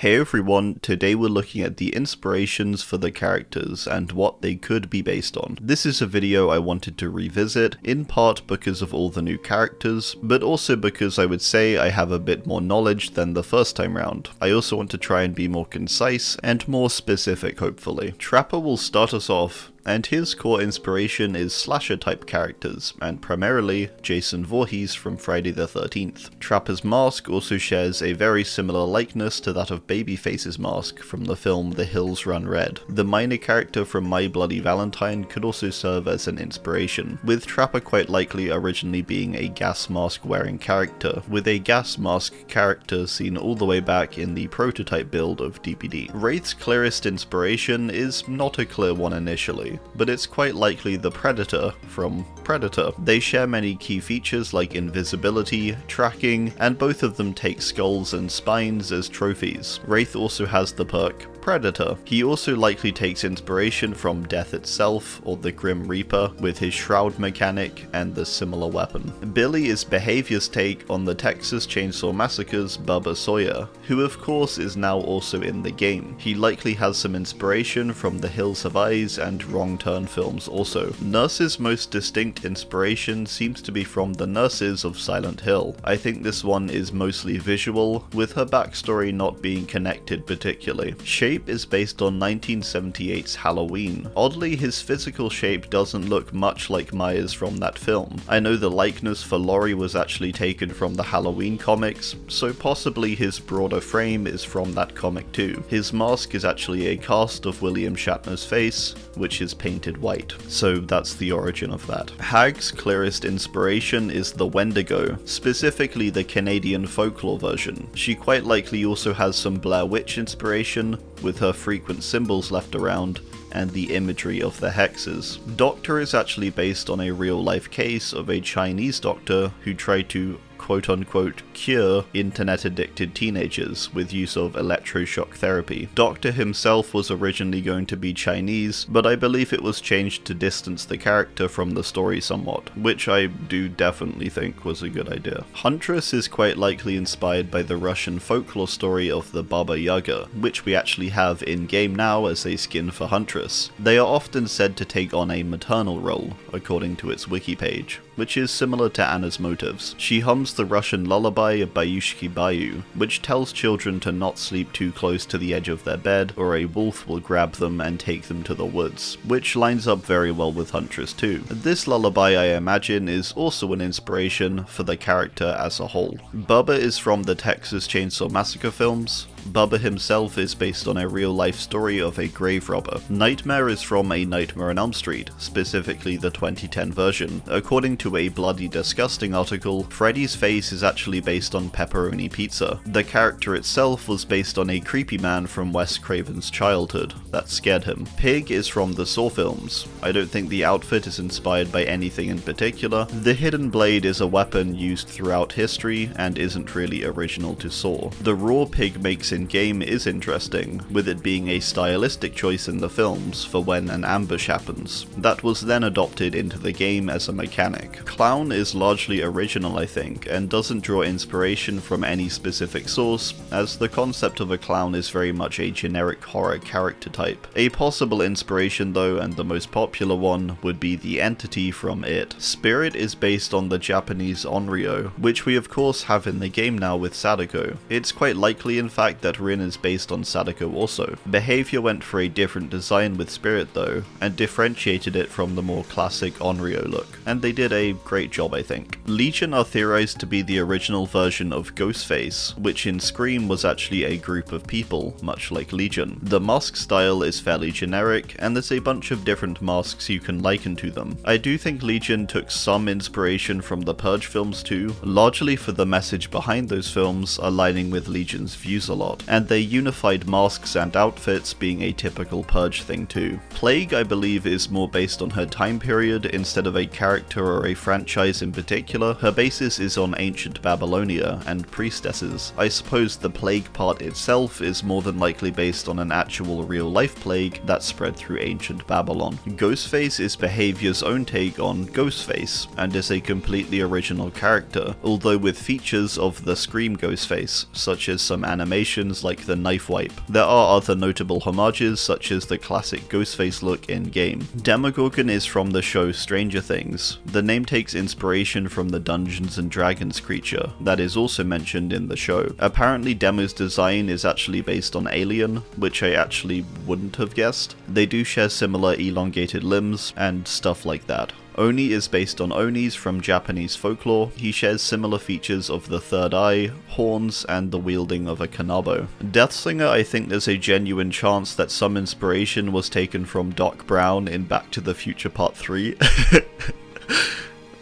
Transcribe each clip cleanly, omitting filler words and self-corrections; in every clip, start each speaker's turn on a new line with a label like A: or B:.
A: Hey everyone, today we're looking at the inspirations for the characters and what they could be based on. This is a video I wanted to revisit, in part because of all the new characters, but also because I would say I have a bit more knowledge than the first time round. I also want to try and be more concise and more specific, hopefully. Trapper will start us off, and his core inspiration is slasher type characters, and primarily Jason Voorhees from Friday the 13th. Trapper's mask also shares a very similar likeness to that of Babyface's mask from the film The Hills Run Red. The minor character from My Bloody Valentine could also serve as an inspiration, with Trapper quite likely originally being a gas mask wearing character, with a gas mask character seen all the way back in the prototype build of DPD. Wraith's clearest inspiration is not a clear one initially, but it's quite likely the Predator from Predator. They share many key features like invisibility, tracking, and both of them take skulls and spines as trophies. Wraith also has the perk Predator. He also likely takes inspiration from death itself, or the Grim Reaper, with his shroud mechanic and the similar weapon. Billy is Behavior's take on the Texas Chainsaw Massacre's Bubba Sawyer, who of course is now also in the game. He likely has some inspiration from the Hills Have Eyes and Wrong Turn films also. Nurse's most distinct inspiration seems to be from the nurses of Silent Hill. I think this one is mostly visual, with her backstory not being connected particularly. Shape is based on 1978's Halloween. Oddly, his physical shape doesn't look much like Myers from that film. I know the likeness for Laurie was actually taken from the Halloween comics, so possibly his broader frame is from that comic too. His mask is actually a cast of William Shatner's face, which is painted white. So that's the origin of that. Hag's clearest inspiration is the Wendigo, specifically the Canadian folklore version. She quite likely also has some Blair Witch inspiration, with her frequent symbols left around, and the imagery of the hexes. Doctor is actually based on a real-life case of a Chinese doctor who tried to quote-unquote cure internet-addicted teenagers with use of electroshock therapy. Doctor himself was originally going to be Chinese, but I believe it was changed to distance the character from the story somewhat, which I do definitely think was a good idea. Huntress is quite likely inspired by the Russian folklore story of the Baba Yaga, which we actually have in-game now as a skin for Huntress. They are often said to take on a maternal role, according to its wiki page, which is similar to Anna's motives. She hums the Russian lullaby Bayushki Bayu, which tells children to not sleep too close to the edge of their bed, or a wolf will grab them and take them to the woods, which lines up very well with Huntress too. This lullaby, I imagine, is also an inspiration for the character as a whole. Bubba is from the Texas Chainsaw Massacre films. Bubba himself is based on a real-life story of a grave robber. Nightmare is from A Nightmare on Elm Street, specifically the 2010 version. According to a Bloody Disgusting article, Freddy's face is actually based on pepperoni pizza. The character itself was based on a creepy man from Wes Craven's childhood that scared him. Pig is from the Saw films. I don't think the outfit is inspired by anything in particular. The hidden blade is a weapon used throughout history and isn't really original to Saw. The raw pig makes in-game is interesting, with it being a stylistic choice in the films for when an ambush happens. That was then adopted into the game as a mechanic. Clown is largely original, I think, and doesn't draw inspiration from any specific source, as the concept of a clown is very much a generic horror character type. A possible inspiration though, and the most popular one, would be the entity from It. Spirit is based on the Japanese Onryō, which we of course have in the game now with Sadako. It's quite likely in fact that Rin is based on Sadako also. Behavior went for a different design with Spirit though, and differentiated it from the more classic Onryō look, and they did a great job I think. Legion are theorized to be the original version of Ghostface, which in Scream was actually a group of people, much like Legion. The mask style is fairly generic, and there's a bunch of different masks you can liken to them. I do think Legion took some inspiration from the Purge films too, largely for the message behind those films aligning with Legion's views a lot, and they unified masks and outfits being a typical Purge thing too. Plague, I believe, is more based on her time period instead of a character or a franchise in particular. Her basis is on ancient Babylonia and priestesses. I suppose the plague part itself is more than likely based on an actual real-life plague that spread through ancient Babylon. Ghostface is Behavior's own take on Ghostface, and is a completely original character, although with features of the Scream Ghostface, such as some animation inspirations like the knife wipe. There are other notable homages such as the classic Ghostface look in-game. Demogorgon is from the show Stranger Things. The name takes inspiration from the Dungeons and Dragons creature that is also mentioned in the show. Apparently Demo's design is actually based on Alien, which I actually wouldn't have guessed. They do share similar elongated limbs and stuff like that. Oni is based on Onis from Japanese folklore. He shares similar features of the third eye, horns, and the wielding of a kanabo. Deathslinger, I think there's a genuine chance that some inspiration was taken from Doc Brown in Back to the Future Part 3.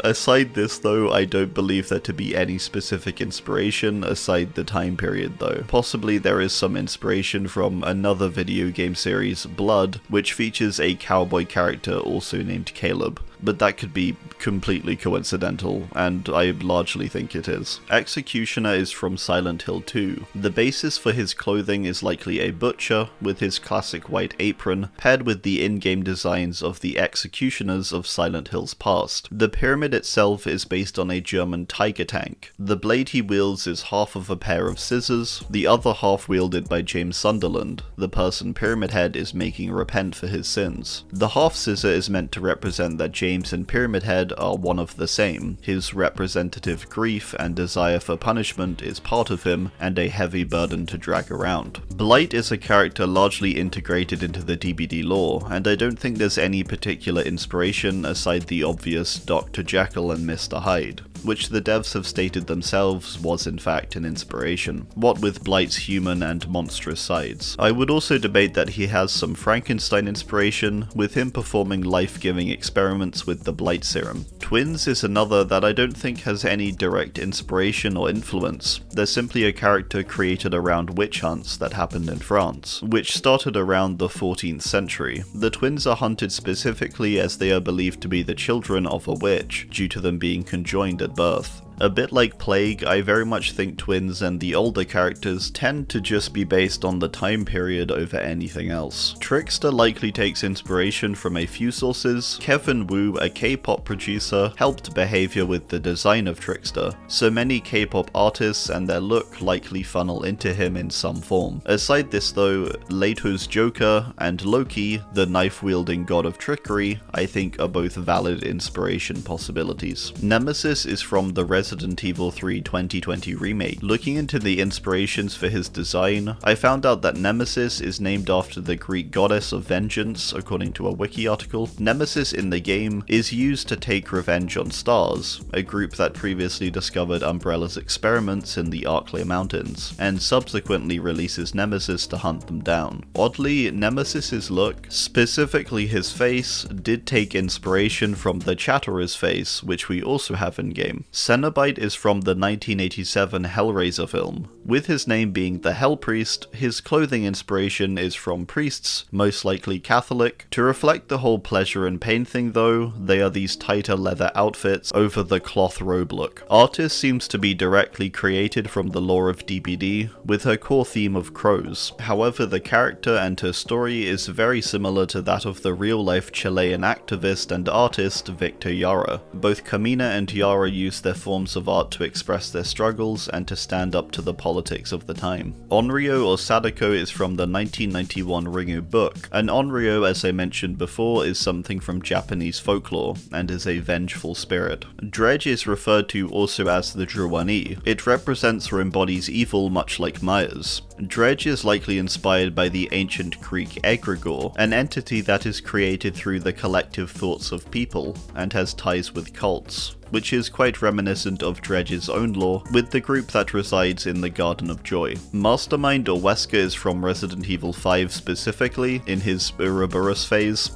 A: Aside this though, I don't believe there to be any specific inspiration aside the time period though. Possibly there is some inspiration from another video game series, Blood, which features a cowboy character also named Caleb. But that could be completely coincidental, and I largely think it is. Executioner is from Silent Hill 2. The basis for his clothing is likely a butcher, with his classic white apron, paired with the in-game designs of the executioners of Silent Hill's past. The pyramid itself is based on a German tiger tank. The blade he wields is half of a pair of scissors, the other half wielded by James Sunderland, the person Pyramid Head is making repent for his sins. The half scissor is meant to represent that James and Pyramid Head are one of the same. His representative grief and desire for punishment is part of him, and a heavy burden to drag around. Blight is a character largely integrated into the DBD lore, and I don't think there's any particular inspiration aside the obvious Dr. Jekyll and Mr. Hyde, which the devs have stated themselves was in fact an inspiration, what with Blight's human and monstrous sides. I would also debate that he has some Frankenstein inspiration, with him performing life-giving experiments with the Blight serum. Twins is another that I don't think has any direct inspiration or influence. They're simply a character created around witch hunts that happened in France, which started around the 14th century. The twins are hunted specifically as they are believed to be the children of a witch, due to them being conjoined at birth. A bit like Plague, I very much think Twins and the older characters tend to just be based on the time period over anything else. Trickster likely takes inspiration from a few sources. Kevin Wu, a K-pop producer, helped behavior with the design of Trickster, so many K-pop artists and their look likely funnel into him in some form. Aside this though, Leto's Joker and Loki, the knife-wielding god of trickery, I think are both valid inspiration possibilities. Nemesis is from the Resident Evil 3 2020 remake. Looking into the inspirations for his design, I found out that Nemesis is named after the Greek goddess of vengeance, according to a wiki article. Nemesis in the game is used to take revenge on Stars, a group that previously discovered Umbrella's experiments in the Arklay Mountains, and subsequently releases Nemesis to hunt them down. Oddly, Nemesis's look, specifically his face, did take inspiration from the Chatterer's face, which we also have in-game. Cenobite is from the 1987 Hellraiser film. With his name being the Hell Priest, his clothing inspiration is from priests, most likely Catholic. To reflect the whole pleasure and pain thing though, they are these tighter leather outfits over the cloth robe look. Artist seems to be directly created from the lore of DBD, with her core theme of crows. However, the character and her story is very similar to that of the real-life Chilean activist and artist Victor Jara. Both Kamina and Jara use their forms of art to express their struggles and to stand up to the politics of the time. Onryō or Sadako is from the 1991 Ringu book, and Onryō, as I mentioned before, is something from Japanese folklore, and is a vengeful spirit. Dredge is referred to also as the Druani. It represents or embodies evil much like Myers. Dredge is likely inspired by the ancient Greek egregore, an entity that is created through the collective thoughts of people, and has ties with cults, which is quite reminiscent of Dredge's own lore, with the group that resides in the Garden of Joy. Mastermind or Wesker is from Resident Evil 5 specifically, in his Ouroboros phase.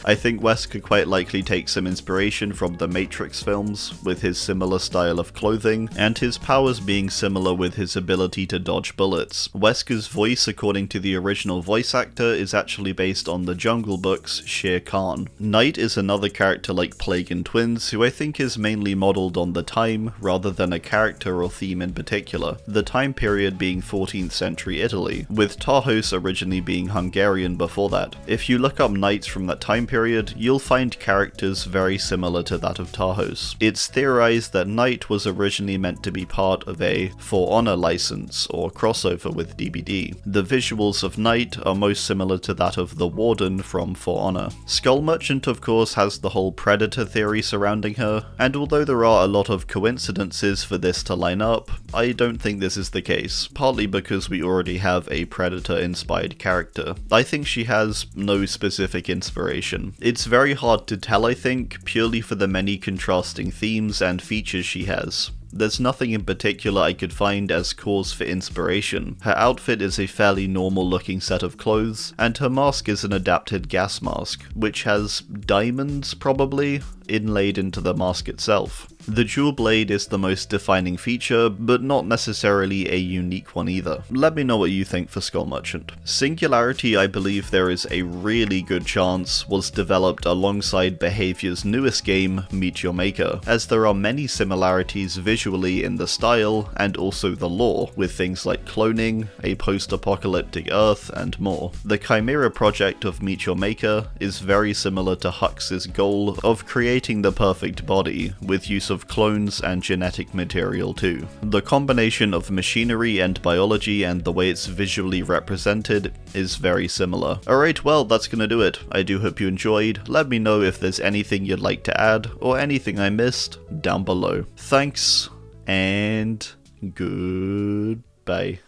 A: I think Wesker quite likely takes some inspiration from the Matrix films, with his similar style of clothing, and his powers being similar with his ability to dodge bullets. Wesker's voice, according to the original voice actor, is actually based on the Jungle Book's Shere Khan. Knight is another character like Plague and Twins, who I think is mainly mainly modelled on the time rather than a character or theme in particular, the time period being 14th century Italy, with Tahos originally being Hungarian before that. If you look up knights from that time period, you'll find characters very similar to that of Tahos. It's theorized that Knight was originally meant to be part of a For Honor license or crossover with DBD. The visuals of Knight are most similar to that of the Warden from For Honor. Skull Merchant of course has the whole Predator theory surrounding her, and although there are a lot of coincidences for this to line up, I don't think this is the case, partly because we already have a Predator-inspired character. I think she has no specific inspiration. It's very hard to tell, I think, purely for the many contrasting themes and features she has. There's nothing in particular I could find as cause for inspiration. Her outfit is a fairly normal looking set of clothes, and her mask is an adapted gas mask, which has diamonds, probably, inlaid into the mask itself. The dual blade is the most defining feature, but not necessarily a unique one either. Let me know what you think for Skull Merchant. Singularity, I believe there is a really good chance, was developed alongside Behavior's newest game, Meet Your Maker, as there are many similarities visually in the style and also the lore, with things like cloning, a post-apocalyptic Earth, and more. The Chimera project of Meet Your Maker is very similar to Hux's goal of creating the perfect body, with use of clones and genetic material too. The combination of machinery and biology and the way it's visually represented is very similar. Alright, well that's gonna do it. I do hope you enjoyed. Let me know if there's anything you'd like to add, or anything I missed, down below. Thanks, and goodbye.